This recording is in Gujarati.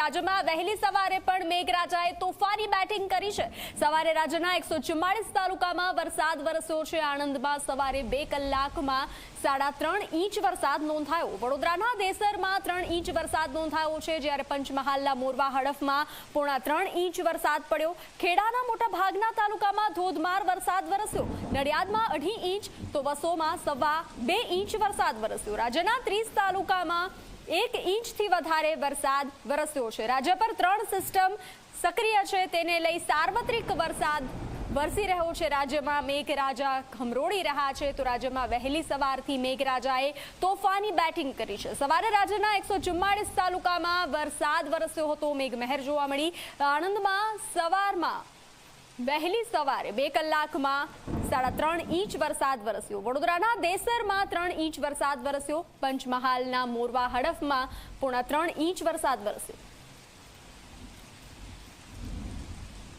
રાજ્યમાં વહેલી સવારે પણ મેઘરાજાએ તોફાની બેટિંગ કરી છે। સવારે રાજ્યના 144 તાલુકામાં વરસાદ વરસ્યો છે। આણંદમાં સવારે 2 કલાકમાં 3.5 ઇંચ વરસાદ નોંધાયો। વડોદરાના દેસરમાં 3 ઇંચ વરસાદ નોંધાયો છે, જ્યારે પંચમહાલના મોરવા હડફમાં 3.25 ઇંચ વરસાદ પડ્યો। ખેડાના મોટા ભાગના તાલુકામાં ધોધમાર વરસાદ વરસ્યો। નડિયાદમાં 2.5 ઇંચ તો વસોમાં 2.25 ઇંચ વરસાદ વરસ્યો। રાજ્યના 30 તાલુકામાં 1 ઇંચથી વધારે વરસાદ વરસ્યો છે। રાજ્ય પર 3 સિસ્ટમ સક્રિય છે, તેને લઈ સાર્વત્રિક વરસાદ વરસી રહ્યો છે। રાજ્યમાં મેઘરાજા ખમરોળી રહ્યા છે, તો રાજ્યમાં વહેલી સવારથી મેઘરાજાએ તોફાની બેટિંગ કરી છે। સવારે રાજ્યના 144 તાલુકામાં વરસાદ વરસ્યો હતો, મેઘમહેર જોવા મળી। આણંદમાં સવારમાં વહેલી સવારે 2 કલાકમાં 3.5 ઇંચ વરસાદ વરસ્યો। વડોદરાના દેસરમાં 3 ઇંચ વરસાદ વરસ્યો। પંચમહાલના મોરવા હડફમાં 3.25 ઇંચ વરસાદ વરસ્યો।